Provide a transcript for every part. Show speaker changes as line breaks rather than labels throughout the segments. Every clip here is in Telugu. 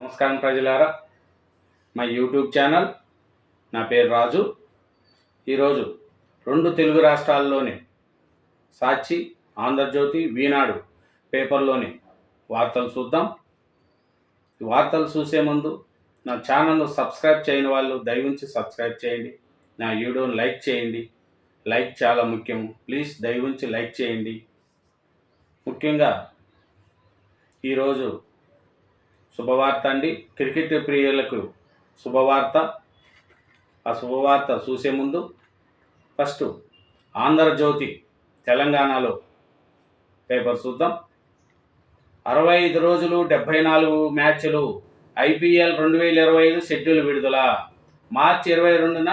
నమస్కారం ప్రజలారా, మా యూట్యూబ్ ఛానల్. నా పేరు రాజు. ఈరోజు రెండు తెలుగు రాష్ట్రాల్లోని సాక్షి, ఆంధ్రజ్యోతి, ఈనాడు పేపర్లోని వార్తలు చూద్దాం. ఈ వార్తలు చూసే ముందు నా ఛానల్ను సబ్స్క్రైబ్ చేయని వాళ్ళు దయవుంచి సబ్స్క్రైబ్ చేయండి. నా వీడియోని లైక్ చేయండి. లైక్ చాలా ముఖ్యం. ప్లీజ్ దయవుంచి లైక్ చేయండి. ముఖ్యంగా ఈరోజు శుభవార్త అండి. క్రికెట్ ప్రియులకు శుభవార్త. ఆ శుభవార్త చూసే ముందు ఫస్ట్ ఆంధ్రజ్యోతి తెలంగాణలో పేపర్ చూద్దాం. 65 రోజులు 74 మ్యాచ్లు IPL 2025 షెడ్యూల్ విడుదల. మార్చి 22న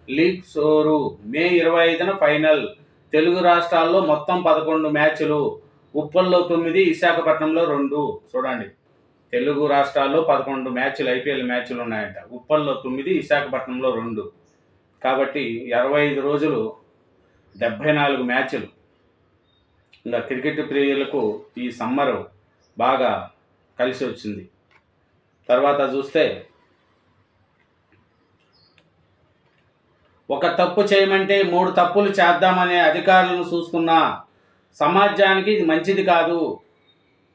లీగ్ షోరు, మే 25న ఫైనల్. తెలుగు రాష్ట్రాల్లో మొత్తం 11 మ్యాచ్లు. ఉప్పల్లో 9, విశాఖపట్నంలో 2. చూడండి, తెలుగు రాష్ట్రాల్లో 11 మ్యాచ్లు IPL మ్యాచ్లు ఉన్నాయంట. ఉప్పల్లో 9, విశాఖపట్నంలో 2. కాబట్టి 65 రోజులు 74 మ్యాచ్లు. ఇంకా క్రికెట్ ప్రియులకు ఈ సమ్మర్ బాగా కలిసి వచ్చింది. తర్వాత చూస్తే, ఒక తప్పు చేయమంటే 3 తప్పులు చేద్దామనే అధికారులను చూసుకున్న సమాజానికి ఇది మంచిది కాదు.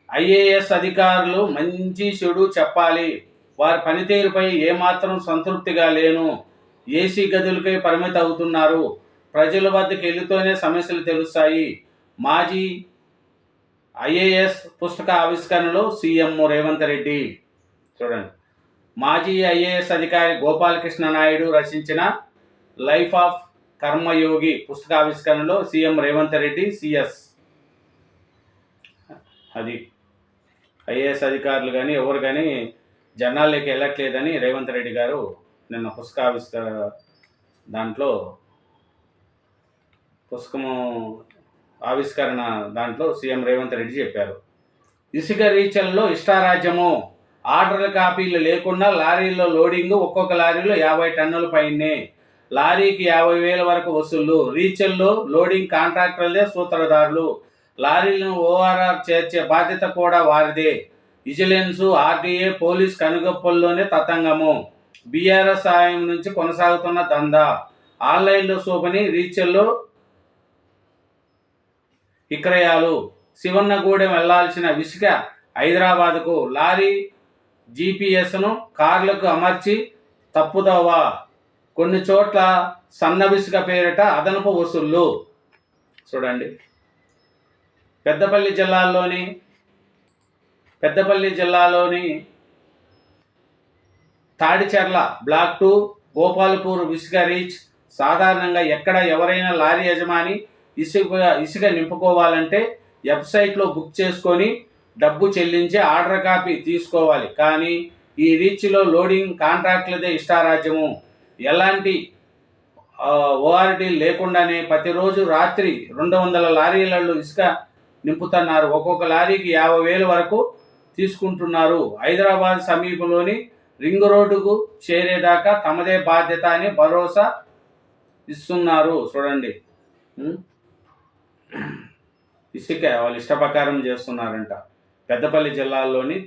IAS అధికారులు మంచి చెడు చెప్పాలి. వారి పనితీరుపై ఏమాత్రం సంతృప్తిగా లేను. ఏసీ గదులపై పరిమితి అవుతున్నారు. ప్రజల వద్దకు వెళ్తూనే సమస్యలు తెలుస్తాయి. మాజీ IAS పుస్తక ఆవిష్కరణలో సీఎం రేవంత్ రెడ్డి. చూడండి, మాజీ IAS అధికారి గోపాలకృష్ణ నాయుడు రచించిన లైఫ్ ఆఫ్ కర్మయోగి పుస్తక ఆవిష్కరణలో సీఎం రేవంత్ రెడ్డి CS. అది IAS అధికారులు కానీ ఎవరు కానీ జనాల్లోకి వెళ్ళట్లేదని రేవంత్ రెడ్డి గారు నిన్న దాంట్లో పుస్తకము ఆవిష్కరణ దాంట్లో సీఎం రేవంత్ రెడ్డి చెప్పారు. ఇసుక రీచల్లో ఇష్టారాజ్యము. ఆర్డర్ల కాపీలు లేకుండా లారీల్లో లోడింగ్. ఒక్కొక్క లారీలో 50 టన్నుల పైనే. లారీకి 50,000 వరకు వసూళ్లు. రీచల్లో లోడింగ్ కాంట్రాక్టర్లే సూత్రధారులు. లారీలను ORR చేర్చే బాధ్యత కూడా వారిదే. విజిలెన్స్, RDA, పోలీస్ కనుగొప్పల్లోనే తతంగము. BRS సాయం నుంచి కొనసాగుతున్న దందా. ఆన్లైన్లో సోపని, రీచల్లో విక్రయాలు. శివన్నగూడెం వెళ్లాల్సిన ఇసుక హైదరాబాద్కు. లారీ GPSను కార్లకు అమర్చి తప్పుదోవ. కొన్ని చోట్ల సన్నవిసుక పేరిట అదనపు వసూళ్లు. చూడండి, పెద్దపల్లి జిల్లాలోని తాడిచెర్ల బ్లాక్ 2, గోపాల్పూర్ ఇసుక రీచ్. సాధారణంగా ఎక్కడ ఎవరైనా లారీ యజమాని ఇసుక నింపుకోవాలంటే వెబ్సైట్లో బుక్ చేసుకొని డబ్బు చెల్లించి ఆర్డర్ కాపీ తీసుకోవాలి. కానీ ఈ రీచ్లో లోడింగ్ కాంట్రాక్టులదే ఇష్టారాజ్యము. ఎలాంటి ORD లేకుండానే ప్రతిరోజు రాత్రి 200 లారీలలో ఇసుక నింపుతున్నారు. ఒక్కొక్క లారీకి 50,000 వరకు తీసుకుంటున్నారు. హైదరాబాద్ సమీపంలోని రింగ్ రోడ్డుకు చేరేదాకా తమదే బాధ్యత అని భరోసా ఇస్తున్నారు. చూడండి, ఇసుక వాళ్ళు ఇష్టప్రకారం చేస్తున్నారంట. పెద్దపల్లి జిల్లాలోని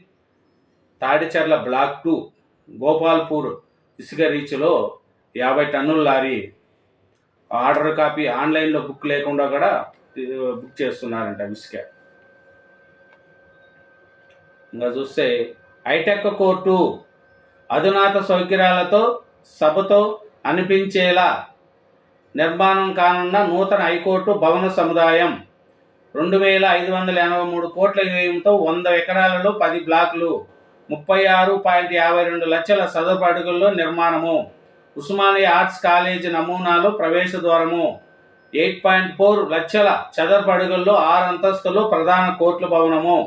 తాడిచెర్ల బ్లాక్ 2, గోపాల్పూర్ ఇసుక రీచ్లో 50 టన్నుల లారీ. ఆర్డర్ కాపీ ఆన్లైన్లో బుక్ లేకుండా కూడా బుక్ చేస్తున్నారంట ఇసుక. ఇంకా చూస్తే, హైటెక్ కోర్టు. అధునాత సౌకర్యాలతో సభతో అనిపించేలా నిర్మాణం కానున్న నూతన హైకోర్టు భవన సముదాయం. 2,583 కోట్ల వ్యయంతో 100 ఎకరాలలో 10 బ్లాకులు. 36.52 లక్షల చదరపు అడుగుల్లో నిర్మాణము. ఉస్మానియా ఆర్ట్స్ కాలేజీ నమూనాలో ప్రవేశ ద్వారము. 8.4 లక్షల చదరపు అడుగుల్లో 6 అంతస్తులు ప్రధాన కోర్టు భవనము.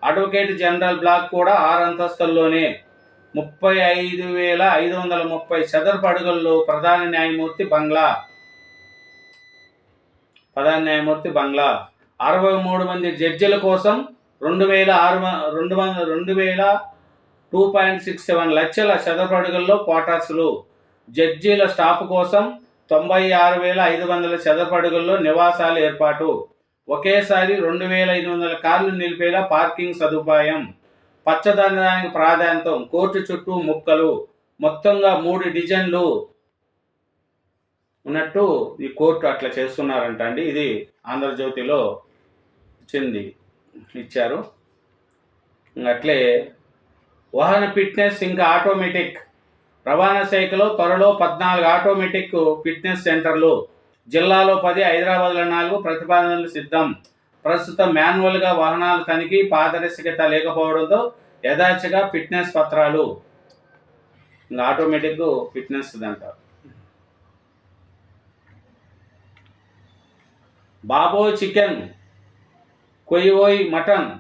అడ్వకేట్ జనరల్ బ్లాక్ కూడా 6 అంతస్తుల్లోనే. 35,530 చదరపు అడుగుల్లో ప్రధాన న్యాయమూర్తి బంగ్లా. 63 మంది జడ్జిల కోసం 2,267 లక్షల చదరపు అడుగుల్లో క్వార్టర్స్లు. జడ్జీల స్టాఫ్ కోసం 96,500 చదరపు అడుగుల్లో నివాసాలు ఏర్పాటు. ఒకేసారి 2,500 కార్లు నిలిపేలా పార్కింగ్ సదుపాయం. పచ్చదనానికి ప్రాధాన్యత, కోర్టు చుట్టూ ముక్కలు, మొత్తంగా 3 డిజైన్లు ఉన్నట్టు ఈ కోర్టు అట్లా చేస్తున్నారంట అండి. ఇది ఆంధ్రజ్యోతిలో ఇచ్చారు. అట్లే వాహన ఫిట్నెస్ ఇంకా ఆటోమేటిక్ రవాణా శాఖలో త్వరలో 14 ఆటోమేటిక్ ఫిట్నెస్ సెంటర్లు, జిల్లాలో 10, హైదరాబాద్లో 4 ప్రతిపాదనలు సిద్ధం. ప్రస్తుతం మాన్యువల్గా వాహనాల తనిఖీ పారదర్శకత లేకపోవడంతో యథార్చగా ఫిట్నెస్ పత్రాలు. ఇంకా ఆటోమేటిక్ ఫిట్నెస్ అంటారు. బాబోయ్ చికెన్, కొయ్యోయ్ మటన్,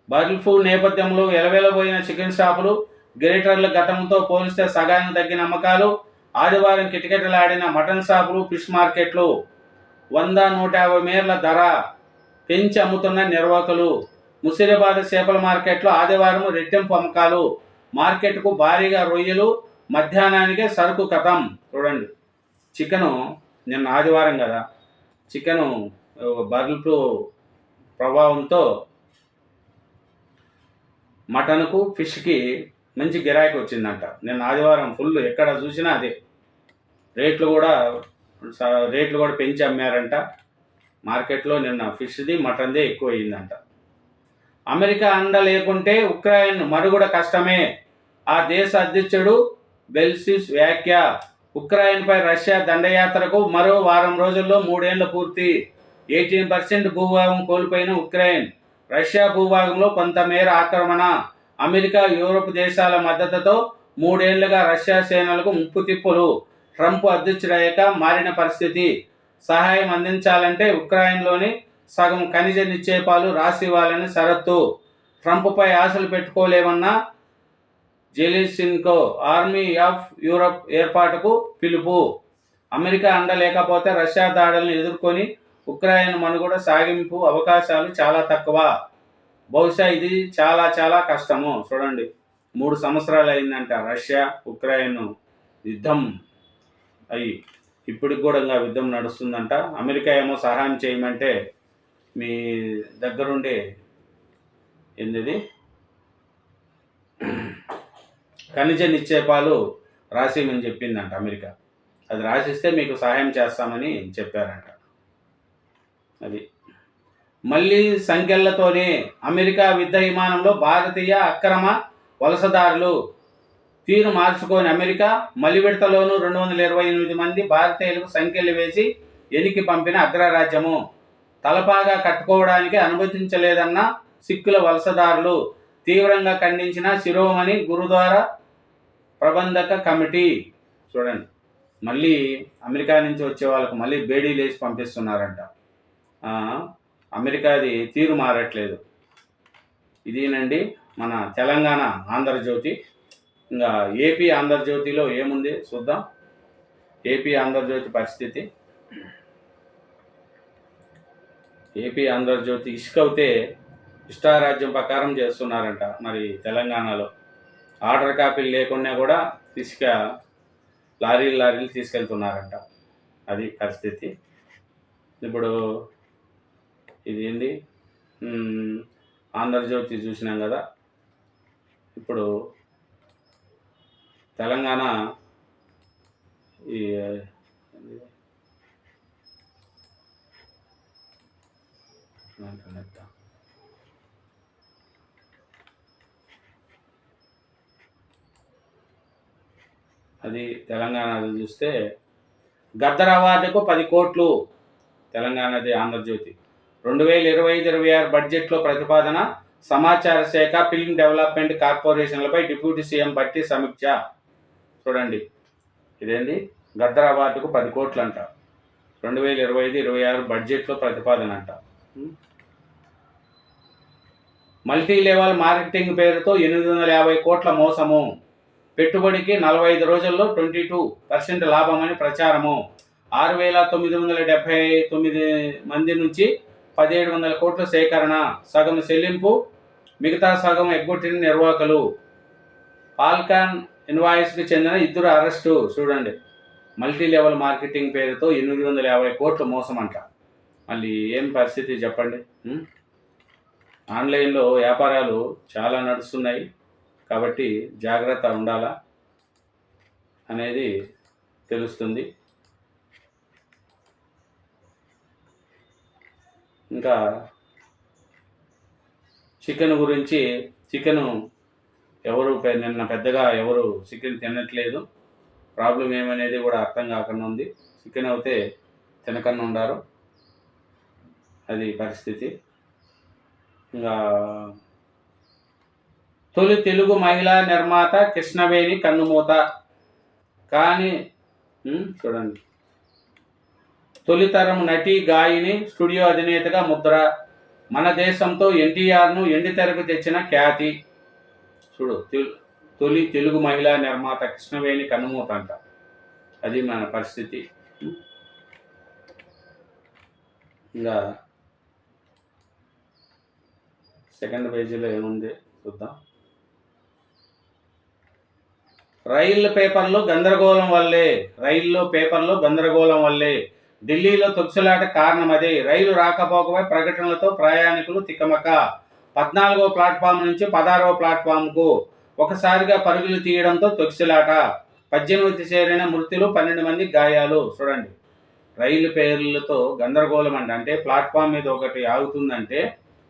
బర్డ్ ఫ్లూ నేపథ్యంలో ఎలవెలబోయిన చికెన్ షాపులు, గ్రేటర్ల గతంతో పోలిస్తే సగానికి తగ్గిన అమ్మకాలు. ఆదివారం కిటకిటలాడిన మటన్ షాపులు, ఫిష్ మార్కెట్లు. 100-150 మేర్ల ధర పెంచి అమ్ముతున్న నిర్వాహకులు. ముసిరాబాద్ చేపల మార్కెట్లో ఆదివారం రెట్టింపు అమ్మకాలు. మార్కెట్కు భారీగా రొయ్యలు. మధ్యాహ్నానికే సరుకు కథం. చూడండి, చికెను నిన్న ఆదివారం కదా, చికెను బర్డ్ ఫ్లూ ప్రభావంతో మటన్కు, ఫిష్కి మంచి గిరాకీ వచ్చిందంట. నిన్న ఆదివారం ఫుల్ ఎక్కడ చూసినా అదే. రేట్లు కూడా పెంచి అమ్మారంట మార్కెట్లో. నిన్న ఫిష్ది, మటన్దే ఎక్కువ అయిందంట. అమెరికా అండ లేకుంటే ఉక్రెయిన్ మనుగడ కష్టమే. ఆ దేశ అధ్యక్షుడు బెల్సిస్ వ్యాఖ్య. ఉక్రెయిన్పై రష్యా దండయాత్రకు మరో వారం రోజుల్లో 3 ఏళ్లు పూర్తి. 18% భూభాగం కోల్పోయిన ఉక్రెయిన్, రష్యా భూభాగంలో కొంతమేర ఆక్రమణ. అమెరికా, యూరోప్ దేశాల మద్దతుతో 3 ఏళ్లుగా రష్యా సేనలకు ముప్పుతిప్పులు. ట్రంప్ అధ్యక్షుడయ్యాక మారిన పరిస్థితి. సహాయం అందించాలంటే ఉక్రెయిన్లోని సగం ఖనిజ నిక్షేపాలు రాసివ్వాలని షరతు. ట్రంప్పై ఆశలు పెట్టుకోలేమన్న జెలెన్స్కీ. ఆర్మీ ఆఫ్ యూరప్ ఏర్పాటుకు పిలుపు. అమెరికా అండ లేకపోతే రష్యా దాడులను ఎదుర్కొని ఉక్రెయిన్ మనుగడ సాగింపు అవకాశాలు చాలా తక్కువ. బహుశా ఇది చాలా చాలా కష్టము. చూడండి, 3 సంవత్సరాలు అయిందంట రష్యా ఉక్రెయిన్ యుద్ధం అయ్యి. ఇప్పటికి కూడా ఇంకా యుద్ధం నడుస్తుందంట. అమెరికా ఏమో సహాయం చేయమంటే మీ దగ్గరుండే ఏంది ఖనిజ నిక్షేపాలు రాసిమని చెప్పిందంట అమెరికా. అది రాసిస్తే మీకు సహాయం చేస్తామని చెప్పారంట. అది మళ్ళీ సంఖ్యలతోనే అమెరికా యుద్ధ విమానంలో భారతీయ అక్రమ వలసదారులు తీరు మార్చుకొని అమెరికా మలి విడతలోనూ 228 మంది భారతీయులకు సంఖ్యలు వేసి ఎనికి పంపిన అగ్రరాజ్యము. తలపాగా కట్టుకోవడానికి అనుమతించలేదన్న సిక్కుల వలసదారులు తీవ్రంగా ఖండించిన శిరోమణి గురుద్వారా ప్రబంధక కమిటీ. చూడండి, మళ్ళీ అమెరికా నుంచి వచ్చే వాళ్ళకు మళ్ళీ బేడీలు వేసి పంపిస్తున్నారంట. అమెరికాది తీరు మారట్లేదు. ఇదేనండి మన తెలంగాణ ఆంధ్రజ్యోతి. ఇంకా ఏపీ ఆంధ్రజ్యోతిలో ఏముంది చూద్దాం. ఏపీ ఆంధ్రజ్యోతి పరిస్థితి. ఏపీ ఆంధ్రజ్యోతి ఇసుకవుతే ఇష్టారాజ్యం ప్రకారం చేస్తున్నారంట. మరి తెలంగాణలో ఆర్డర్ కాపీలు లేకుండా కూడా ఇసుక లారీలు తీసుకెళ్తున్నారంట. అది పరిస్థితి. ఇప్పుడు ఇది ఏంది, ఆంధ్రజ్యోతి చూసినాం కదా. ఇప్పుడు తెలంగాణ ఈ అది తెలంగాణ చూస్తే గద్దర్ అవార్డుకు 10 కోట్లు. తెలంగాణది ఆంధ్రజ్యోతి. 2025-26 బడ్జెట్లో ప్రతిపాదన. సమాచార శాఖ, ఫిల్మ్ డెవలప్మెంట్ కార్పొరేషన్లపై డిప్యూటీ సీఎం బట్టి సమీక్ష. చూడండి, ఇదేంది గద్దర్ అవార్డుకు 10 కోట్లు అంట. 2025-26 బడ్జెట్లో ప్రతిపాదన అంట. మల్టీ లెవెల్ మార్కెటింగ్ పేరుతో 850 కోట్ల మోసము. పెట్టుబడికి 45 రోజుల్లో 22% లాభమని ప్రచారము. 6,979 మంది నుంచి 1,700 కోట్ల సేకరణ. సగం చెల్లింపు, మిగతా సగం ఎగ్గొట్టిన నిర్వాహకులు. పాల్కాన్ ఇన్వాయిస్కి చెందిన 2 అరెస్టు. చూడండి, మల్టీ లెవెల్ మార్కెటింగ్ పేరుతో 850 కోట్ల మోసం అంట. మళ్ళీ ఏం పరిస్థితి చెప్పండి. ఆన్లైన్లో వ్యాపారాలు చాలా నడుస్తున్నాయి, కాబట్టి జాగ్రత్త ఉండాలా అనేది తెలుస్తుంది. ఇంకా చికెన్ గురించి, చికెను నిన్న పెద్దగా ఎవరు చికెన్ తినట్లేదు. ప్రాబ్లం ఏమనేది కూడా అర్థం కాకుండా ఉంది. చికెన్ అయితే తినకుండా ఉండారు, అది పరిస్థితి. ఇంకా తొలి తెలుగు మహిళా నిర్మాత కృష్ణవేణి కన్నుమూత. కానీ చూడండి, తొలితరం నటి గాయని స్టూడియో అధినేతగా ముద్ర. మన దేశంతో ఎన్టీఆర్ను ఎండితెరకు తెచ్చిన ఖ్యాతి. చూడు, తొలి తెలుగు మహిళా నిర్మాత కృష్ణవేణి కన్నుమూత అంట. అది మన పరిస్థితి. ఇంకా సెకండ్ పేజీలో ఏముంది చూద్దాం. రైల్లో పేపర్లో గందరగోళం వల్లే ఢిల్లీలో తొక్సులాట కారణం అదే. రైలు రాకపోకపై ప్రకటనలతో ప్రయాణికులు తికమక. 14వ ప్లాట్ఫామ్ నుంచి 16వ ప్లాట్ఫామ్కు ఒకసారిగా పరుగులు తీయడంతో తొక్సులాట. 18 చేరిన మృతులు, 12 మంది గాయాలు. చూడండి, రైలు పేర్లతో గందరగోళం అంటే ప్లాట్ఫామ్ మీద ఒకటి ఆగుతుందంటే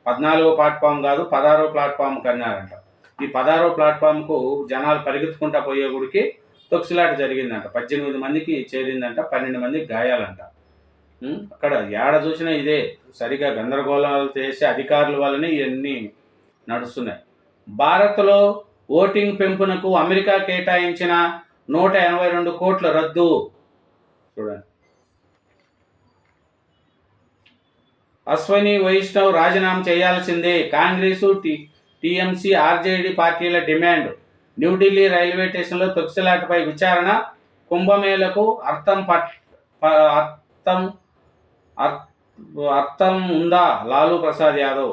14వ ప్లాట్ఫామ్ కాదు 16వ ప్లాట్ఫామ్కి అన్నారంట. ఈ 16వ ప్లాట్ఫామ్కు జనాలు పరిగెత్తుకుంటా పోయే గుడికి తొక్సులాట జరిగిందంట. 18 మందికి చేరిందంట, 12 మందికి గాయాలంట. అక్కడ ఏడ చూసినా ఇదే. సరిగా గందరగోళాలు చేసే అధికారుల వల్లనే ఇవన్నీ నడుస్తున్నాయి. భారత్లో ఓటింగ్ పెంపునకు అమెరికా కేటాయించిన 182 కోట్ల రద్దు. చూడండి, అశ్వని వైష్ణవ్ రాజీనామా చేయాల్సిందే. కాంగ్రెసు, టీఎంసీ, ఆర్జేడీ పార్టీల డిమాండ్. న్యూఢిల్లీ రైల్వే స్టేషన్లో తొక్సులాటపై విచారణ. కుంభమేళకు అర్థం ఉందా? లాలూ ప్రసాద్ యాదవ్.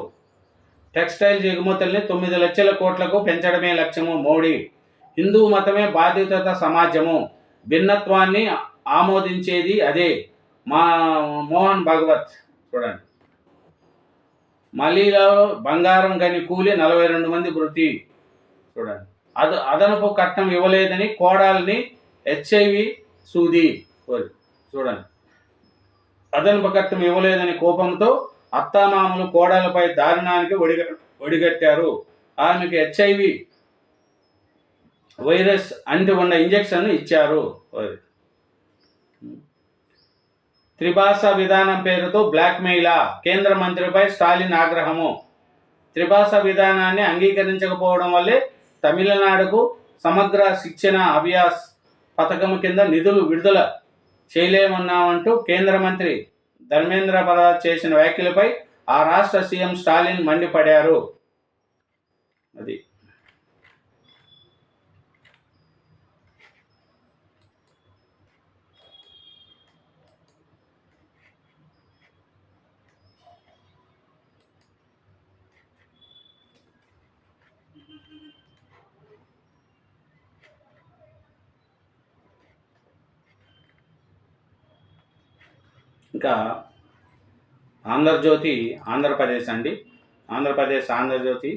టెక్స్టైల్ ఎగుమతుల్ని 9 లక్షల కోట్లకు పెంచడమే లక్ష్యము మోడీ. హిందూ మతమే బాధ్యత సమాజము. భిన్నత్వాన్ని ఆమోదించేది అదే. మోహన్ భగవత్. చూడండి, మలీలో బంగారం గని కూలి 42 మంది మృతి. చూడండి, అదనపు కట్నం ఇవ్వలేదని కోడాల్ని హెచ్ఐవి సూది. చూడండి, అదనపు కట్నం ఇవ్వలేదని కోపంతో అత్తామామలు కోడలపై దారుణానికి ఒడిగట్టారు. ఆమెకు హెచ్ఐవి వైరస్ అంటి ఉన్న ఇంజెక్షన్ ఇచ్చారు. త్రిభాష విధానం పేరుతో బ్లాక్మెయిల్. కేంద్ర మంత్రిపై స్టాలిన్ ఆగ్రహము. త్రిభాష విధానాన్ని అంగీకరించకపోవడం వల్లే తమిళనాడుకు సమగ్ర శిక్షణ అభ్యాస్ పథకం కింద నిధులు విడుదల చేయలేమన్నామంటూ కేంద్ర మంత్రి ధర్మేంద్ర ప్రధాన్ చేసిన వ్యాఖ్యలపై ఆ రాష్ట్ర సీఎం స్టాలిన్ మండిపడ్డారు. అది ఇంకా ఆంధ్రజ్యోతి ఆంధ్రప్రదేశ్ అండి. ఆంధ్రజ్యోతి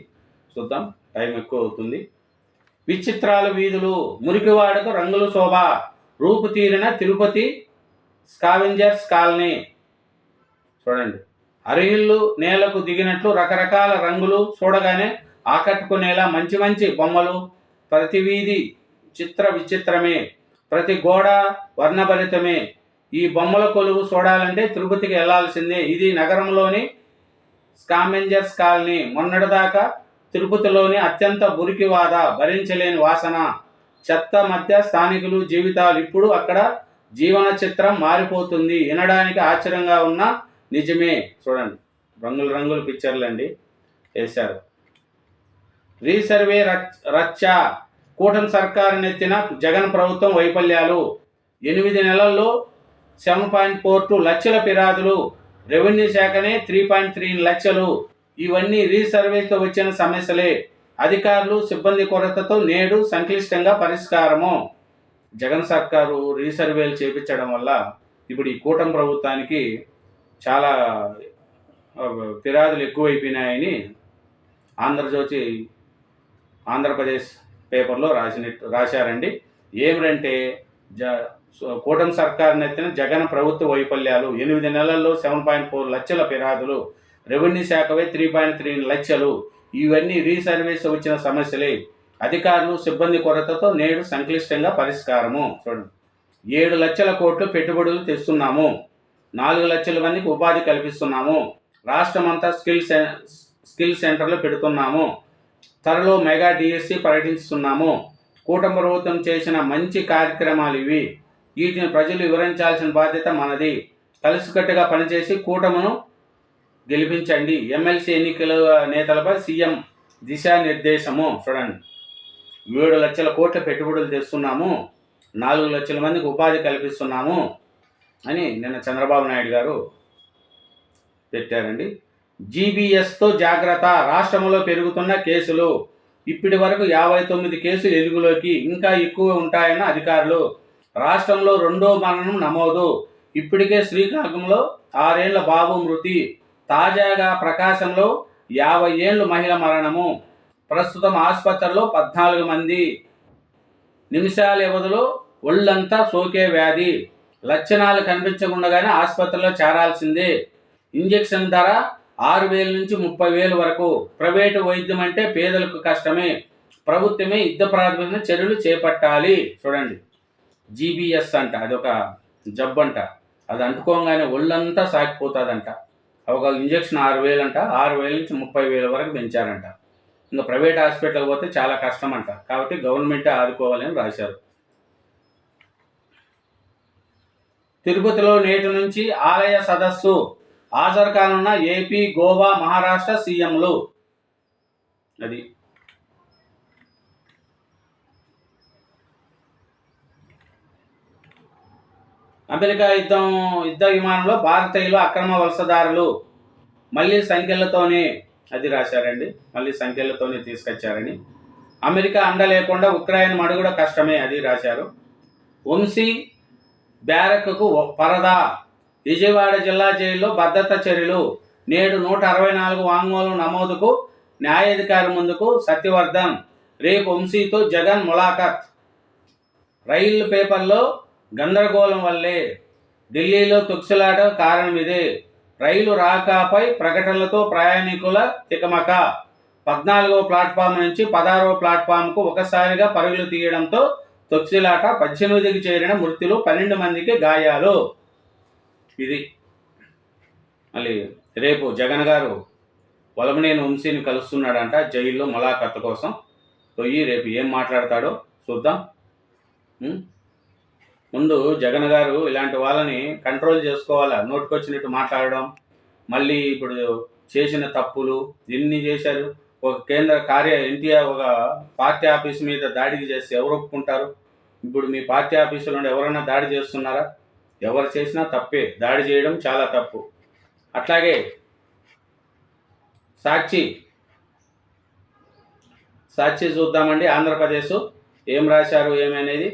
చూద్దాం, టైం ఎక్కువ అవుతుంది. విచిత్రాల వీధులు, మురికివాడకు రంగుల శోభ. రూపు తీరిన తిరుపతి స్కావెంజర్స్ కాలనీ. చూడండి, అరిహిల్లు నేలకు దిగినట్లు రకరకాల రంగులు చూడగానే ఆకట్టుకునేలా మంచి మంచి బొమ్మలు. ప్రతి వీధి విచిత్రమే, ప్రతి గోడ వర్ణభరితమే. ఈ బొమ్మల కొలువు చూడాలంటే తిరుపతికి వెళ్లాల్సిందే. ఇది నగరంలోని స్కావెంజర్స్ కాలనీ. మొన్నటిదాకా తిరుపతిలోని అత్యంత మురికివాద, భరించలేని వాసన, చెత్త మధ్య స్థానికులు జీవితాలు. ఇప్పుడు అక్కడ జీవన చిత్రం మారిపోతుంది. వినడానికి ఆశ్చర్యంగా ఉన్న నిజమే. చూడండి, రంగుల పిక్చర్లు అండి వేశారు. రీసర్వే రచ్చ. కూటమి సర్కారు నెత్తిన జగన్ ప్రభుత్వం వైఫల్యాలు. 8 నెలల్లో 7.42 లక్షల ఫిర్యాదులు. రెవెన్యూ శాఖనే 3.3 లక్షలు. ఇవన్నీ రీసర్వేతో వచ్చిన సమస్యలే. అధికారులు, సిబ్బంది కొరతతో నేడు సంక్లిష్టంగా పరిష్కారము. జగన్ సర్కారు రీసర్వేలు చేపించడం వల్ల ఇప్పుడు ఈ కూటమి ప్రభుత్వానికి చాలా ఫిర్యాదులు ఎక్కువైపోయినాయని ఆంధ్రజ్యోతి ఆంధ్రప్రదేశ్ పేపర్లో రాశారండి. ఏమిటంటే కూటమి సర్కారు నెత్తిన జగన్ ప్రభుత్వ వైఫల్యాలు, 8 నెలల్లో 7.4 లక్షల ఫిర్యాదులు, రెవెన్యూ శాఖపై 3.3 లక్షలు. ఇవన్నీ రీసర్వీస్ వచ్చిన సమస్యలే. అధికారులు సిబ్బంది కొరతతో నేడు సంక్లిష్టంగా పరిష్కారము. చూడండి, 7 లక్షల కోట్లు పెట్టుబడులు తెస్తున్నాము, 4 లక్షల మందికి ఉపాధి కల్పిస్తున్నాము, రాష్ట్రమంతా స్కిల్ సెంటర్లు పెడుతున్నాము, త్వరలో మెగా డిఎస్సి ప్రకటిస్తున్నాము. కూటమి ప్రభుత్వం చేసిన మంచి కార్యక్రమాలు ఇవి. వీటిని ప్రజలు వివరించాల్సిన బాధ్యత మనది. కలిసికట్టుగా పనిచేసి కూటమును గెలిపించండి. ఎమ్మెల్సీ ఎన్నికల నేతలపై సీఎం దిశానిర్దేశము. చూడండి, 7 లక్షల కోట్ల పెట్టుబడులు తెస్తున్నాము, 4 లక్షల మందికి ఉపాధి కల్పిస్తున్నాము అని నిన్న చంద్రబాబు నాయుడు గారు పెట్టారండి. జీబీఎస్తో జాగ్రత్త, రాష్ట్రంలో పెరుగుతున్న కేసులు. ఇప్పటి వరకు 59 కేసులు వెలుగులోకి, ఇంకా ఎక్కువ ఉంటాయన్న అధికారులు. రాష్ట్రంలో 2వ మరణం నమోదు. ఇప్పటికే శ్రీకాకుళంలో 6 ఏళ్ల బాబు మృతి. తాజాగా ప్రకాశంలో 50 ఏళ్ల మహిళ మరణము. ప్రస్తుతం ఆసుపత్రిలో 14 మంది. నిమిషాల వ్యవధిలో ఒళ్ళంతా సోకే వ్యాధి. లక్షణాలు కనిపించకుండానే ఆసుపత్రిలో చేరాల్సిందే. ఇంజెక్షన్ ధర 6,000 నుంచి 30,000 వరకు. ప్రైవేటు వైద్యం అంటే పేదలకు కష్టమే. ప్రభుత్వమే యుద్ధ ప్రాతిపదికన చర్యలు చేపట్టాలి. చూడండి, జీబీఎస్ అంట, అదొక జబ్బంట. అది అంటుకోగానే ఒళ్ళంతా సాగిపోతుందంట. ఒక ఇంజెక్షన్ 6,000 అంట, 6,000 నుంచి 30,000 వరకు పెంచారంట. ఇంకా ప్రైవేట్ హాస్పిటల్కి పోతే చాలా కష్టం అంట. కాబట్టి గవర్నమెంటే ఆదుకోవాలని రాశారు. తిరుపతిలో నేటి నుంచి ఆలయ సదస్సు. హాజరు కానున్న ఏపీ, గోవా, మహారాష్ట్ర సీఎంలు. అది అమెరికా యుద్ధ విమానంలో భారతీయులు అక్రమ వలసదారులు. మళ్ళీ సంఖ్యలతోనే, అది రాశారండి, మళ్ళీ సంఖ్యలతోనే తీసుకొచ్చారని. అమెరికా అండ లేకుండా ఉక్రెయిన్ మడుగుడ కష్టమే, అది రాశారు. వంశీ బ్యారక్కు పరదా. విజయవాడ జిల్లా జైల్లో భద్రతా చర్యలు. నేడు 164 వాంగ్మూలం నమోదుకు న్యాయాధికారి ముందుకు సత్యవర్ధన్. రేపు వంశీతో జగన్ ములాఖాత్. రైలు పేపర్లో గందరగోళం వల్లే ఢిల్లీలో తొక్కిసలాట కారణం ఇదే. రైలు రాకపై ప్రకటనలతో ప్రయాణికుల తికమక. 14వ ప్లాట్ఫామ్ నుంచి 16వ ప్లాట్ఫామ్కు ఒకసారిగా పరుగులు తీయడంతో తొక్కిసలాట. 18కి చేరిన మృతులు, 12 మందికి గాయాలు. ఇది మళ్ళీ రేపు జగన్ గారు వలమనేని వంశీని కలుస్తున్నాడంట జైల్లో ములాఖాత్ కోసం. పోయి రేపు ఏం మాట్లాడతాడో చూద్దాం. ముందు జగన్ గారు ఇలాంటి వాళ్ళని కంట్రోల్ చేసుకోవాలా. నోటికొచ్చినట్టు మాట్లాడడం, మళ్ళీ ఇప్పుడు చేసిన తప్పులు ఎన్ని చేశారు. ఒక కేంద్ర ఎన్టీఆర్ ఒక పార్టీ ఆఫీస్ మీద దాడికి చేస్తే ఎవరు ఒప్పుకుంటారు? ఇప్పుడు మీ పార్టీ ఆఫీసులో ఎవరైనా దాడి చేస్తున్నారా? ఎవరు చేసినా తప్పే. దాడి చేయడం చాలా తప్పు. అట్లాగే సాక్షి చూద్దామండి. ఆంధ్రప్రదేశ్ ఏం రాశారు ఏమనేది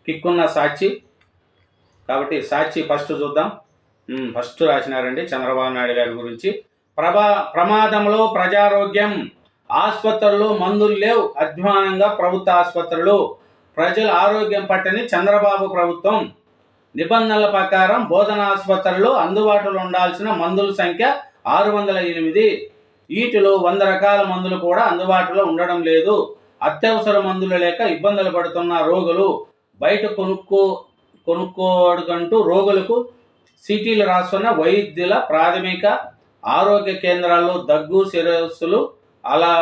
కిక్కున్న సాక్షి. కాబట్టి సాక్షి ఫస్ట్ చూద్దాం. ఫస్ట్ రాసినారండి చంద్రబాబు నాయుడు గారి గురించి. ప్రమాదంలో ప్రజారోగ్యం. ఆసుపత్రుల్లో మందులు లేవు, అధ్వానంగా ప్రభుత్వ ఆసుపత్రులు. ప్రజల ఆరోగ్యం పట్టని చంద్రబాబు ప్రభుత్వం. నిబంధనల ప్రకారం బోధనా ఆసుపత్రుల్లో అందుబాటులో ఉండాల్సిన మందుల సంఖ్య 608. వీటిలో 100 రకాల మందులు కూడా అందుబాటులో ఉండడం లేదు. అత్యవసర మందులు లేక ఇబ్బందులు పడుతున్న రోగులు. బయట కొనుక్కోడుకంటూ రోగులకు సీటీలు రాస్తున్న వైద్యుల ప్రాథమిక ఆరోగ్య కేంద్రాల్లో దగ్గు, సిరస్సులు, అలా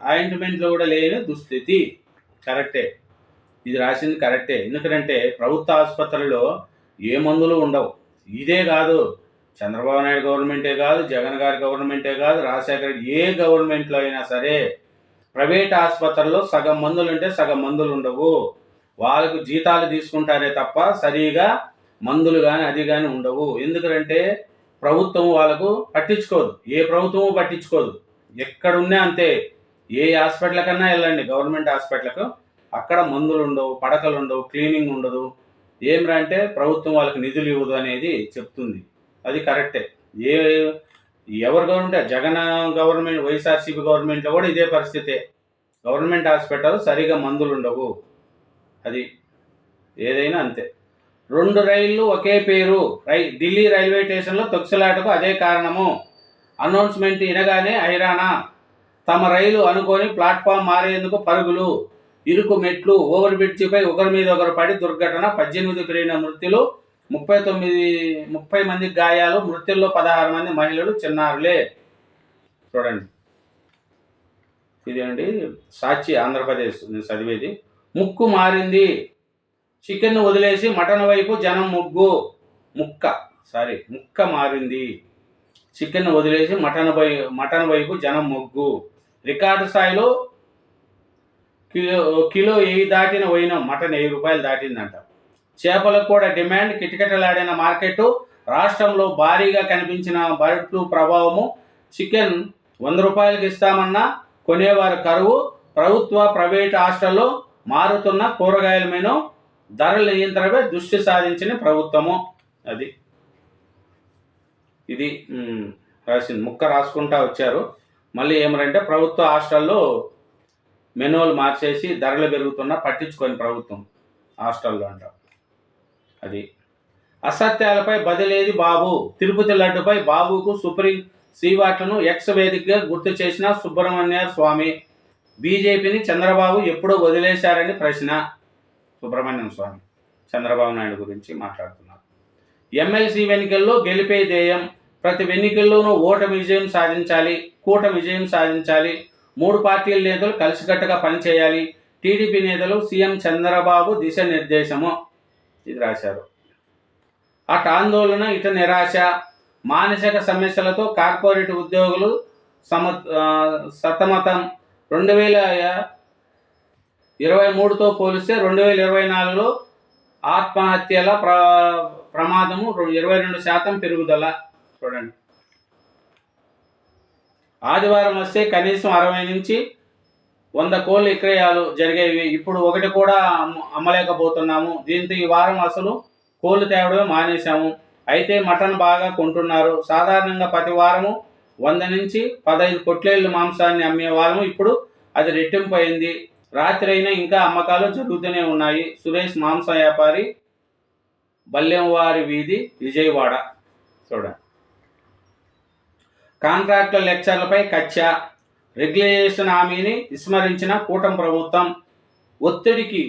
ఆయింట్మెంట్లు కూడా లేని దుస్థితి. కరెక్టే, ఇది రాసింది కరెక్టే. ఎందుకంటే ప్రభుత్వ ఆసుపత్రుల్లో ఏ మందులు ఉండవు. ఇదే కాదు, చంద్రబాబు నాయుడు గవర్నమెంటే కాదు, జగన్ గారి గవర్నమెంటే కాదు, రాజశేఖర ఏ గవర్నమెంట్లో అయినా సరే ప్రైవేట్ ఆసుపత్రుల్లో సగం మందులు ఉంటే సగం మందులు ఉండవు. వాళ్ళకు జీతాలు తీసుకుంటారే తప్ప సరిగా మందులు కానీ అది కానీ ఉండవు. ఎందుకంటే ప్రభుత్వం వాళ్ళకు పట్టించుకోదు. ఏ ప్రభుత్వము పట్టించుకోదు. ఎక్కడున్నా అంతే. ఏ హాస్పిటల్ కన్నా వెళ్ళండి, గవర్నమెంట్ హాస్పిటల్కు, అక్కడ మందులు ఉండవు, పడకలు ఉండవు, క్లీనింగ్ ఉండదు. ఏమిరా అంటే ప్రభుత్వం వాళ్ళకి నిధులు ఇవ్వదు అనేది చెప్తుంది. అది కరెక్టే. ఏ ఎవరు గవర్నమెంట్, జగన్ గవర్నమెంట్, వైఎస్ఆర్సీపీ గవర్నమెంట్లో కూడా ఇదే పరిస్థితే. గవర్నమెంట్ హాస్పిటల్ సరిగా మందులు ఉండవు. అది ఏదైనా అంతే. 2 రైళ్లు ఒకే పేరు. ఢిల్లీ రైల్వే స్టేషన్లో తొక్కిసలాటకు అదే కారణము. అనౌన్స్మెంట్ వినగానే హైరానా. తమ రైలు అనుకొని ప్లాట్ఫామ్ మారేందుకు పరుగులు. ఇరుకు మెట్లు, ఓవర్ బ్రిడ్జిపై ఒకరి మీద ఒకరు పడి దుర్ఘటన. 18 పెరిగిన మృతులు, 30 మందికి గాయాలు. మృతుల్లో 16 మంది మహిళలు, చిన్నారులే. చూడండి, ఇదేంటి సాక్షి ఆంధ్రప్రదేశ్ నేను చదివేది. ముక్కు మారింది. చికెన్ వదిలేసి మటన్ వైపు జనం ముక్క మారింది. చికెన్ వదిలేసి మటన్ వైపు జనం మొగ్గు. రికార్డు స్థాయిలో కిలో 1000 దాటిన వైనం. మటన్ 1000 రూపాయలు దాటిందంట. చేపలకు కూడా డిమాండ్. కిటకిటలాడిన మార్కెట్. రాష్ట్రంలో భారీగా కనిపించిన బర్డ్ ఫ్లూ ప్రభావము. చికెన్ 100 రూపాయలకి ఇస్తామన్నా కొనేవారు కరువు. ప్రభుత్వ ప్రైవేట్ హాస్టల్లో మారుతున్న కూరగాయల మెను. ధరల నియంత్రణపై దృష్టి సాధించిన ప్రభుత్వము. అది ఇది రాసింది. ముక్క రాసుకుంటా వచ్చారు. మళ్ళీ ఏమరంటే ప్రభుత్వ హాస్టల్లో మెనూలు మార్చేసి ధరలు పెరుగుతున్నా పట్టించుకొని ప్రభుత్వం హాస్టల్లో అంట. అది అసత్యాలపై బదిలేది బాబు. తిరుపతి లడ్డుపై బాబుకు సుప్రీం సీవాట్లను ఎక్స్ వేదికగా గుర్తు చేసిన సుబ్రహ్మణ్య స్వామి. బీజేపీని చంద్రబాబు ఎప్పుడో వదిలేశారని ప్రశ్న. సుబ్రహ్మణ్యం స్వామి చంద్రబాబు నాయుడు గురించి మాట్లాడుతున్నారు. ఎమ్మెల్సీ ఎన్నికల్లో గెలిపే ధ్యేయం. ప్రతి ఎన్నికల్లోనూ కూటమి విజయం సాధించాలి. 3 పార్టీల నేతలు కలిసికట్టుగా పనిచేయాలి. టీడీపీ నేతలు సీఎం చంద్రబాబు దిశానిర్దేశము. ఇది రాశారు. అటు ఆందోళన, ఇటు నిరాశ. మానసిక సమస్యలతో కార్పొరేట్ ఉద్యోగులు సతమతం. 2023తో పోలిస్తే 2024లో ఆత్మహత్యల ప్రమాదము 22% పెరుగుదల. చూడండి, ఆదివారం వస్తే కనీసం 60 నుంచి 100 కోళ్ళ విక్రయాలు జరిగేవి. ఇప్పుడు 1 కూడా అమ్మలేకపోతున్నాము. దీంతో ఈ వారం అసలు కోళ్ళు తేవడమే మానేశాము. అయితే మటన్ బాగా కొంటున్నారు. సాధారణంగా ప్రతి వారము 100 నుంచి 15 పొట్లేళ్ల మాంసాన్ని అమ్మేవాళ్ళము. ఇప్పుడు అది రెట్టింపు అయింది. రాత్రి అయినా ఇంకా అమ్మకాలు జరుగుతూనే ఉన్నాయి. సురేష్, మాంస వ్యాపారి, బల్లెంవారి వీధి, విజయవాడ. చూడండి, కాంట్రాక్టుల లెక్చర్లపై కచ్చ. రెగ్యులేషన్ హామీని విస్మరించిన కూటమి ప్రభుత్వం. ఒత్తిడికి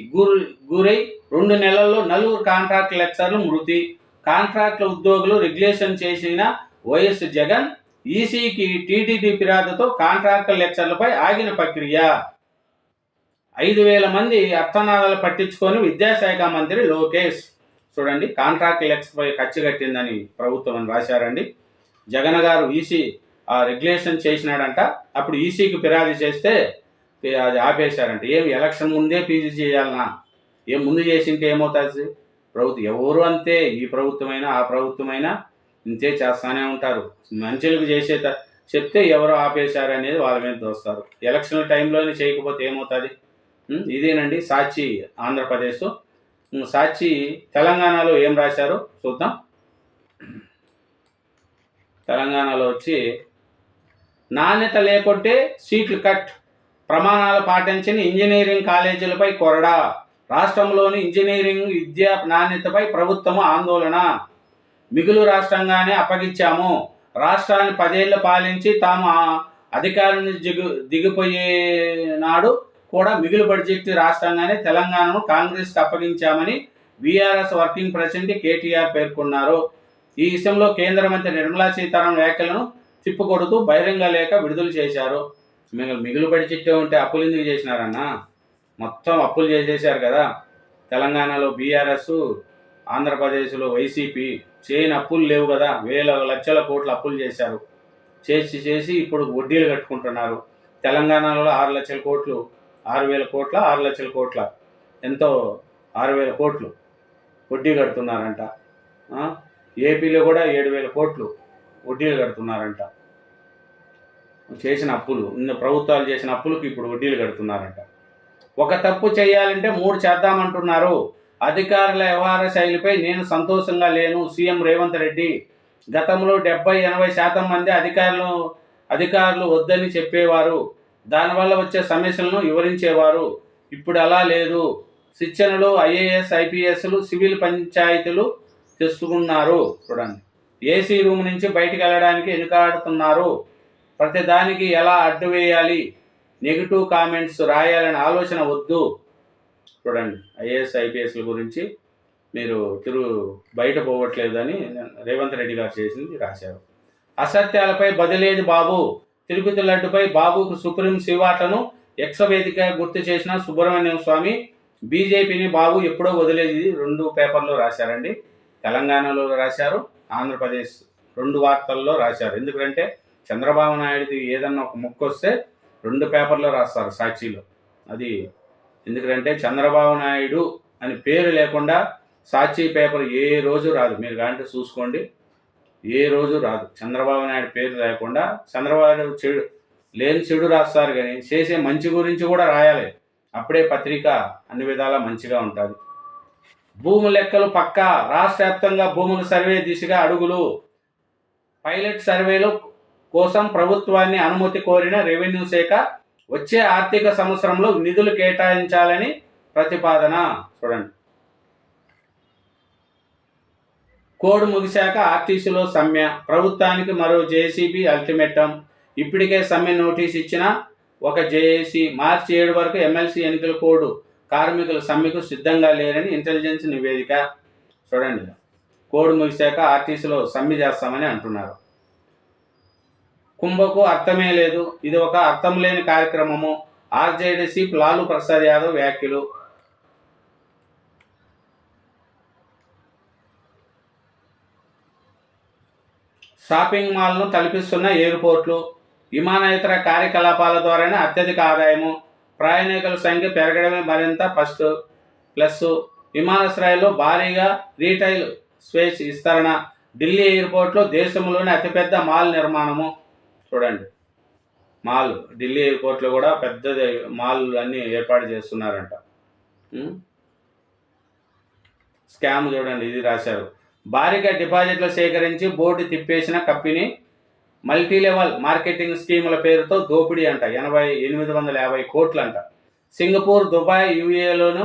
గురై 2 నెలల్లో 4 కాంట్రాక్ట్ లెక్చర్లు మృతి. కాంట్రాక్టుల ఉద్యోగులు రెగ్యులేషన్ చేసిన వైఎస్ జగన్. ఈసీకి టీటీడీ ఫిర్యాదుతో కాంట్రాక్టుల లెక్చర్లపై ఆగిన ప్రక్రియ. 5,000 మంది అర్థనాదాలు పట్టించుకొని విద్యాశాఖ మంత్రి లోకేష్. చూడండి, కాంట్రాక్ట్ లెక్చర్పై ఖర్చు కట్టిందని ప్రభుత్వం అని రాశారండి. జగన్ గారు ఈసీ రెగ్యులేషన్ చేసినాడంట. అప్పుడు ఈసీకి ఫిర్యాదు చేస్తే అది ఆపేశారంట. ఏమి ఎలక్షన్ ముందే పీజీ చేయాలన్నా? ఏం ముందు చేసింటే ఏమవుతుంది? ప్రభుత్వం ఎవరు అంతే. ఈ ప్రభుత్వమైనా ఆ ప్రభుత్వమైనా ఇంతే చేస్తానే ఉంటారు. మంచులకు చెప్తే ఎవరో ఆపేశారు అనేది వాళ్ళ మీద దోస్తారు. ఎలక్షన్ టైంలోనే చేయకపోతే ఏమవుతుంది? ఇదేనండి సాక్షి ఆంధ్రప్రదేశ్. సాక్షి తెలంగాణలో ఏం రాశారో చూద్దాం. తెలంగాణలో వచ్చి నాణ్యత లేకుంటే సీట్లు కట్. ప్రమాణాలు పాటించని ఇంజనీరింగ్ కాలేజీలపై కొరడా. రాష్ట్రంలోని ఇంజనీరింగ్ విద్యా నాణ్యతపై ప్రభుత్వం ఆందోళన. మిగులు రాష్ట్రంగానే అప్పగించాము. రాష్ట్రాన్ని 10 ఏళ్లు పాలించి తాము అధికారాన్ని దిగిపోయే నాడు కూడా మిగులు బడ్జెట్ రాష్ట్రంగానే తెలంగాణను కాంగ్రెస్కి అప్పగించామని బీఆర్ఎస్ వర్కింగ్ ప్రెసిడెంట్ కేటీఆర్ పేర్కొన్నారు. ఈ విషయంలో కేంద్ర మంత్రి నిర్మలా సీతారామన్ వ్యాఖ్యలను తిప్పుకొడుతూ బహిరంగ లేఖ విడుదల చేశారు. మిగులు బడ్జెట్ ఉంటే అప్పులు ఎందుకు చేసినారన్నా? మొత్తం అప్పులు చేసేశారు కదా. తెలంగాణలో బీఆర్ఎస్, ఆంధ్రప్రదేశ్లో వైసీపీ. చేయని అప్పులు లేవు కదా. వేల లక్షల కోట్ల అప్పులు చేశారు. చేసి ఇప్పుడు వడ్డీలు కట్టుకుంటున్నారు. తెలంగాణలో 6 లక్షల కోట్లు, 6,000 కోట్ల 6 లక్షల కోట్ల ఎంతో 6,000 కోట్లు వడ్డీ కడుతున్నారంట. ఏపీలో కూడా 7,000 కోట్లు వడ్డీలు కడుతున్నారంట. చేసిన అప్పులు, ప్రభుత్వాలు చేసిన అప్పులకు ఇప్పుడు వడ్డీలు కడుతున్నారంట. ఒక తప్పు చేయాలంటే 3 చేద్దామంటున్నారు. అధికారుల వ్యవహార శైలిపై నేను సంతోషంగా లేను. సీఎం రేవంత్ రెడ్డి. గతంలో 70-80% మంది అధికారులు వద్దని చెప్పేవారు. దానివల్ల వచ్చే సమస్యలను వివరించేవారు. ఇప్పుడు అలా లేదు. శిక్షణలు ఐఏఎస్ ఐపీఎస్లు సివిల్ పంచాయతీలు తెస్తున్నారు. చూడండి, ఏసీ రూమ్ నుంచి బయటికి వెళ్ళడానికి వెనుకాడుతున్నారు. ప్రతిదానికి ఎలా అడ్డు వేయాలి, నెగిటివ్ కామెంట్స్ రాయాలని ఆలోచన వద్దు. చూడండి, ఐఏఎస్ ఐపీఎస్ల గురించి మీరు బయట పోవట్లేదని రేవంత్ రెడ్డి గారు చేసింది రాశారు. అసత్యాలపై బదిలేది బాబు. తిరుపతి లడ్డుపై బాబుకు సుప్రీం శివాట్లను వేదిక గుర్తు చేసిన సుబ్రహ్మణ్యం స్వామి, బీజేపీని బాబు ఎప్పుడో వదిలేది 2 పేపర్లో రాశారండి. తెలంగాణలో రాశారు, ఆంధ్రప్రదేశ్ 2 వార్తల్లో రాశారు. ఎందుకంటే చంద్రబాబు నాయుడుది ఏదన్నా ఒక ముక్క వస్తే 2 పేపర్లో రాస్తారు సాక్షిలో. అది ఎందుకంటే చంద్రబాబు నాయుడు అని పేరు లేకుండా సాక్షి పేపర్ ఏ రోజు రాదు. మీరు కాంటే చూసుకోండి, ఏ రోజు రాదు. చంద్రబాబు నాయుడు పేరు లేకుండా చంద్రబాబు చెడు రాస్తారు, కానీ చేసే మంచి గురించి కూడా రాయాలి. అప్పుడే పత్రిక అన్ని విధాలా మంచిగా ఉంటుంది. భూము లెక్కలు పక్కా. రాష్ట్ర వ్యాప్తంగా భూముల సర్వే దిశగా అడుగులు. పైలట్ సర్వేలు కోసం ప్రభుత్వాన్ని అనుమతి కోరిన రెవెన్యూ శాఖ వచ్చే ఆర్థిక సంవత్సరంలో నిధులు కేటాయించాలని ప్రతిపాదన. చూడండి, కోడ్ ముగిశాక ఆర్టీసీలో సమ్మె. ప్రభుత్వానికి మరో జేఏసీ అల్టిమేటం. ఇప్పటికే సమ్మె నోటీస్ ఇచ్చిన ఒక జేఏసీ మార్చి 7 వరకు ఎమ్మెల్సీ ఎన్నికల కోడ్ కార్మికుల సమ్మెకు సిద్ధంగా లేరని ఇంటెలిజెన్స్ నివేదిక. చూడండి, కోడ్ ముగిశాక ఆర్టీసీలో సమ్మె చేస్తామని అంటున్నారు. కుంభకు అర్థమే లేదు, ఇది ఒక అర్థం లేని కార్యక్రమము. ఆర్జేడీ చీఫ్ లాలూ ప్రసాద్ యాదవ్ వ్యాఖ్యలు. షాపింగ్ మాల్ను తలపిస్తున్న ఎయిర్పోర్ట్లు. విమానేతర కార్యకలాపాల ద్వారానే అత్యధిక ఆదాయము. ప్రయాణికుల సంఖ్య పెరగడమే మరింత ప్లస్. విమానాశ్రయాల్లో భారీగా రీటైల్ స్పేస్ విస్తరణ. ఢిల్లీ ఎయిర్పోర్ట్లో దేశంలోని అతిపెద్ద మాల్ నిర్మాణము. చూడండి, మాల్ ఢిల్లీ ఎయిర్పోర్ట్లో కూడా పెద్ద మాల్ అన్నీ ఏర్పాటు చేస్తున్నారంట. స్కామ్ చూడండి, ఇది రాశారు. భారీగా డిపాజిట్లు సేకరించి బోర్డు తిప్పేసిన కంపెనీ. మల్టీ లెవెల్ మార్కెటింగ్ స్కీముల పేరుతో దోపిడీ అంట. 850 కోట్లు అంట. సింగపూర్, దుబాయ్, యూఏలోను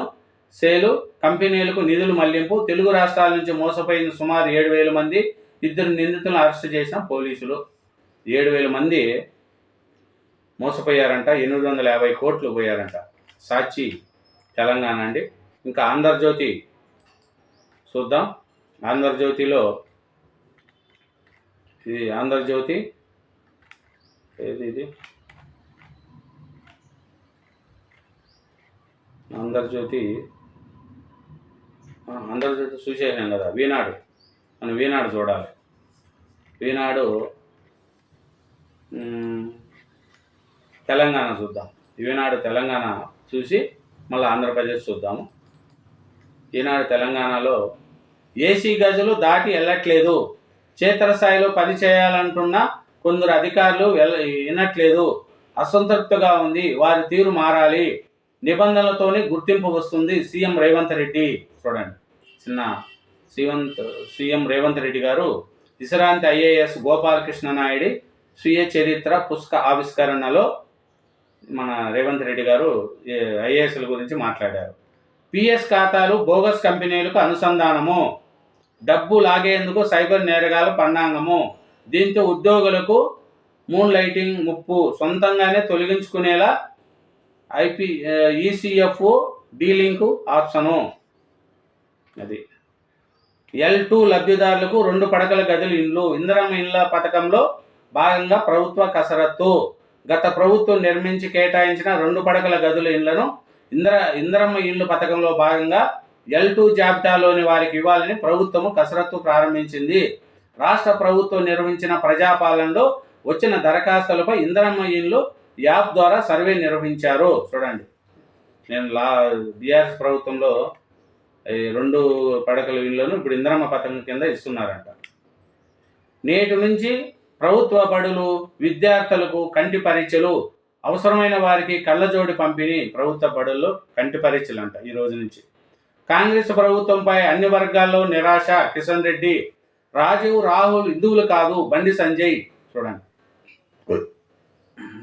సేలు కంపెనీలకు నిధులు మళ్లింపు. తెలుగు రాష్ట్రాల నుంచి మోసపోయిన సుమారు 7,000 మంది. 2 నిందితులను అరెస్టు చేసిన పోలీసులు. 7,000 మంది మోసపోయారంట, 850 కోట్లు పోయారంట. సాక్షి తెలంగాణ అండి. ఇంకా ఆంధ్రజ్యోతి చూద్దాం. ఆంధ్రజ్యోతిలో ఇది ఆంధ్రజ్యోతి ఇది ఆంధ్రజ్యోతి చూసేసాం కదా. వీనాడు, మనం వీనాడు చూడాలి. వీనాడు తెలంగాణ చూద్దాం. ఈనాడు తెలంగాణ చూసి మళ్ళీ ఆంధ్రప్రదేశ్ చూద్దాము. ఈనాడు తెలంగాణలో ఏసీ గజులు దాటి వెళ్ళట్లేదు. క్షేత్రస్థాయిలో పని చేయాలంటున్న కొందరు అధికారులు వినట్లేదు. అసంతృప్తిగా ఉంది. వారి తీరు మారాలి. నిబంధనలతోనే గుర్తింపు వస్తుంది. సీఎం రేవంత్ రెడ్డి. చూడండి, సీఎం రేవంత్ రెడ్డి గారు విశ్రాంతి ఐఏఎస్ గోపాలకృష్ణ నాయుడు స్వీయ చరిత్ర పుస్తక ఆవిష్కరణలో మన రేవంత్ రెడ్డి గారు ఐఏఎస్ల గురించి మాట్లాడారు. పిఎస్ ఖాతాలు బోగస్ కంపెనీలకు అనుసంధానము. డబ్బు లాగేందుకు సైబర్ నేరగాలు పన్నాంగము. దీంతో ఉద్యోగులకు మూన్ లైటింగ్ ముప్పు. సొంతంగానే తొలగించుకునేలా ఈసీఎఫ్ఓ డీలింక్ ఆప్షను. అది L2 లబ్ధిదారులకు 2 పడకల గదులు ఇండ్లు. ఇందిరమ్మ ఇండ్ల పథకంలో భాగంగా ప్రభుత్వ కసరత్తు. గత ప్రభుత్వం నిర్మించి కేటాయించిన 2 పడకల గదుల ఇండ్లను ఇందిరమ్మ ఇండ్ల పథకంలో భాగంగా L2 జాబితాలోని వారికి ఇవ్వాలని ప్రభుత్వము కసరత్తు ప్రారంభించింది. రాష్ట్ర ప్రభుత్వం నిర్వహించిన ప్రజాపాలనలో వచ్చిన దరఖాస్తులపై ఇందిరమ్మ ఇండ్లు యాప్ ద్వారా సర్వే నిర్వహించారు. చూడండి, నేను బీఆర్ఎస్ ప్రభుత్వంలో 2 పడకల ఇళ్లను ఇప్పుడు ఇందిరమ్మ పథకం కింద ఇస్తున్నారంట. నేటి నుంచి ప్రభుత్వ బడులు విద్యార్థులకు కంటి పరీక్షలు. అవసరమైన వారికి కళ్ళజోడి పంపిణీ. ప్రభుత్వ బడుల్లో కంటి పరీక్షలు అంట ఈ రోజు నుంచి. కాంగ్రెస్ ప్రభుత్వంపై అన్ని వర్గాల్లో నిరాశ. కిషన్ రెడ్డి రాజీవ్ రాహుల్ హిందువులు కాదు, బండి సంజయ్. చూడండి,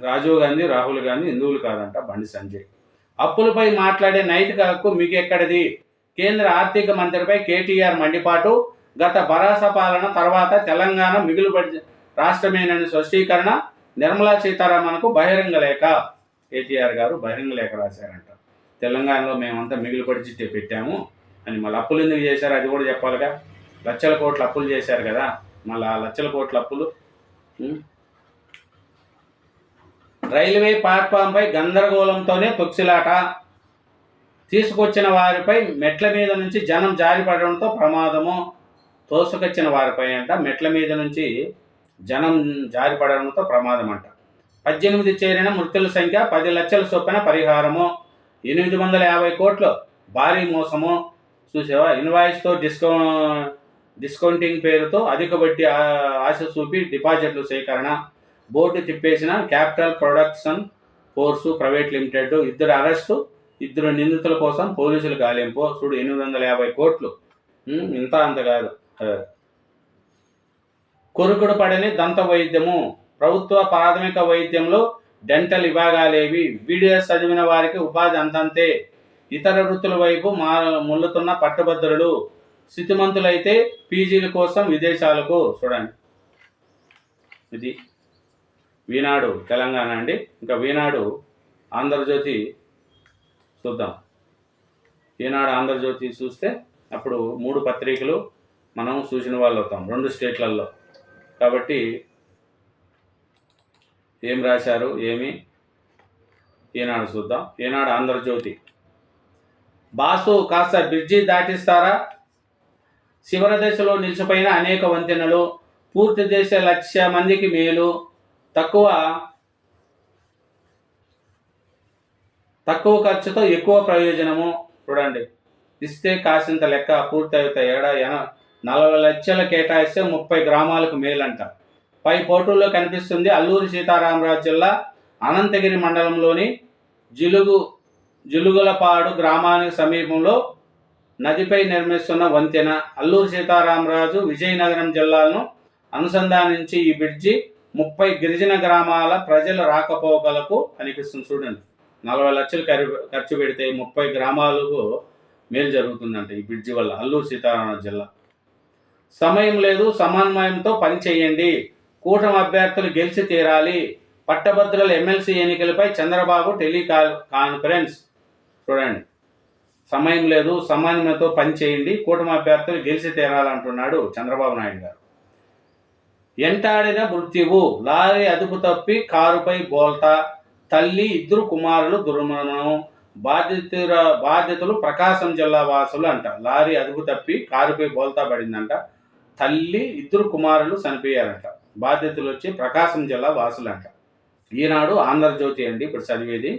రాజీవ్ గాంధీ రాహుల్ గాంధీ హిందువులు కాదంట, బండి సంజయ్. అప్పులపై మాట్లాడే నైతిక హక్కు మీకెక్కడిది? కేంద్ర ఆర్థిక మంత్రిపై కేటీఆర్ మండిపాటు. గత భరాస పాలన తర్వాత తెలంగాణ మిగులుబడి రాష్ట్రమేనని స్పష్టీకరణ. నిర్మలా సీతారామన్కు బహిరంగ లేఖ. కేటీఆర్ గారు బహిరంగ లేఖ రాశారంట. తెలంగాణలో మేమంతా మిగులుబడి పెట్టాము అని. మళ్ళీ అప్పులు ఎందుకు చేశారు అది కూడా చెప్పాలిగా. లక్షల కోట్ల అప్పులు చేశారు కదా, మళ్ళీ ఆ లక్షల కోట్ల అప్పులు. రైల్వే ప్లాట్ఫామ్పై గందరగోళంతోనే తొక్సిలాట. తీసుకొచ్చిన వారిపై మెట్ల మీద నుంచి జనం జారిపడడంతో ప్రమాదము. తోసుకొచ్చిన వారిపై అంట మెట్ల మీద నుంచి జనం జారిపడడంతో ప్రమాదం అంట. 18 చేరిన మృతుల సంఖ్య 10 లక్షల చొప్పున పరిహారము. 850 కోట్లు భారీ మోసము. చూసావా, ఇన్వాయిస్తో డిస్కౌంటింగ్ పేరుతో అధిక వడ్డీ ఆశ చూపి డిపాజిట్లు సేకరణ. బోర్డు తిప్పేసిన capital production force private limited. 2 arrest, 2 నిందితుల కోసం పోలీసులు గాలింపు. చూడు, 850 కోట్లు. ఇంత అంత కాదు. కొరుకుడు పడని దంత వైద్యము. ప్రభుత్వ ప్రాథమిక వైద్యంలో డెంటల్ విభాగాలేవి? బీడీఎస్ చదివిన వారికి ఉపాధి అంతంతే. ఇతర వృత్తుల వైపు ముల్లుతున్న పట్టుభద్రులు. స్థితిమంతులైతే పీజీల కోసం విదేశాలకు. చూడండి, ఇది ఈనాడు తెలంగాణ అండి. ఇంకా ఈనాడు ఆంధ్రజ్యోతి చూద్దాం. ఈనాడు ఆంధ్రజ్యోతి చూస్తే అప్పుడు 3 పత్రికలు మనం చూసిన వాళ్ళు అవుతాం 2 స్టేట్లలో. కాబట్టి ఏం రాశారు ఏమి ఈనాడు చూద్దాం. ఈనాడు ఆంధ్రజ్యోతి. బాసు కాస్త బ్రిడ్జి దాటిస్తారా? చివరి దశలో నిలిచిపోయిన అనేక వంతెనలు. పూర్తి చేసే 1,00,000 మందికి మేలు. తక్కువ ఖర్చుతో ఎక్కువ ప్రయోజనము. చూడండి, ఇస్తే కాసింత లెక్క పూర్తి అవుతాయి. 40 లక్షల కేటాయిస్తే 30 గ్రామాలకు మేలంట. పై పోర్టుల్లో కనిపిస్తుంది అల్లూరి సీతారామరాజు జిల్లా అనంతగిరి మండలంలోని జిలుగులపాడు గ్రామానికి సమీపంలో నదిపై నిర్మిస్తున్న వంతెన. అల్లూరి సీతారామరాజు విజయనగరం జిల్లాలను అనుసంధానించి ఈ బ్రిడ్జి 30 గిరిజన గ్రామాల ప్రజల రాకపోకలకు అనిపిస్తుంది. చూడండి, 40 లక్షలు ఖర్చు పెడితే 30 గ్రామాలకు మేలు జరుగుతుందంట ఈ బ్రిడ్జి వల్ల. అల్లూరు సీతారామరాజు జిల్లా. సమయం లేదు, సమన్వయంతో పనిచేయండి. కూటమి అభ్యర్థులు గెలిచి తీరాలి. పట్టభద్రుల ఎమ్మెల్సీ ఎన్నికలపై చంద్రబాబు కాన్ఫరెన్స్. చూడండి, సమయం లేదు, సమన్వయంతో పనిచేయండి. కూటమి అభ్యర్థులు గెలిచి తీరాలంటున్నాడు చంద్రబాబు నాయుడు గారు. ఎంటాడిన మృత్యువు. లారీ అదుపు తప్పి కారుపై బోల్తా. తల్లి, 2 కుమారులు దుర్మరణం. బాధితులు ప్రకాశం జిల్లా వాసులు అంట. లారీ అదుపు తప్పి కారుపై బోల్తా పడిందంట. తల్లి, 2 కుమారులు చనిపోయారంట. బాధితులు వచ్చి ప్రకాశం జిల్లా వాసులు అంట. ఈనాడు ఆంధ్రజ్యోతి అండి ఇప్పుడు చదివేది.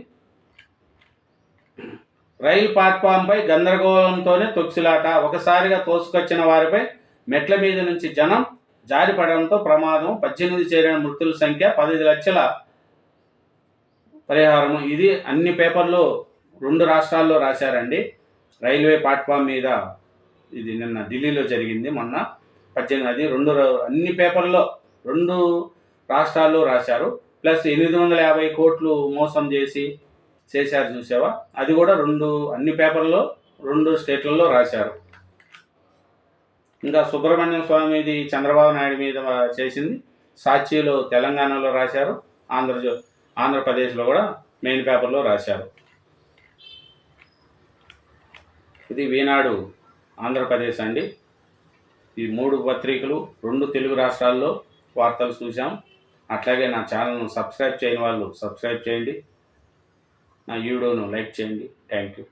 రైలు ప్లాట్ఫామ్పై గందరగోళంతోనే తొక్సిలాట. ఒకసారిగా తోసుకొచ్చిన వారిపై మెట్ల మీద నుంచి జనం జారిపడడంతో ప్రమాదం. 18 చేరిన మృతుల సంఖ్య 10 లక్షల పరిహారము. ఇది అన్ని పేపర్లు 2 రాష్ట్రాల్లో రాశారండి. రైల్వే ప్లాట్ఫామ్ మీద ఇది నిన్న ఢిల్లీలో జరిగింది. మొన్న 18 అది అన్ని పేపర్లో 2 రాష్ట్రాల్లో రాశారు. ప్లస్ 850 కోట్లు మోసం చేశారు చూసావా, అది కూడా అన్ని పేపర్లో 2 స్టేట్లలో రాశారు. ఇంకా సుబ్రహ్మణ్యం స్వామిది చంద్రబాబు నాయుడు మీద చేసింది సాక్షిలో తెలంగాణలో రాశారు. ఆంధ్రప్రదేశ్లో కూడా మెయిన్ పేపర్లో రాశారు. ఇది ఈనాడు ఆంధ్రప్రదేశ్ అండి. ఈ 3 పత్రికలు 2 తెలుగు రాష్ట్రాల్లో వార్తలు చూసాం. అట్లాగే నా ఛానల్ను సబ్స్క్రైబ్ చేయని వాళ్ళు సబ్స్క్రైబ్ చేయండి. నా వీడియోను లైక్ చేయండి. Thank you.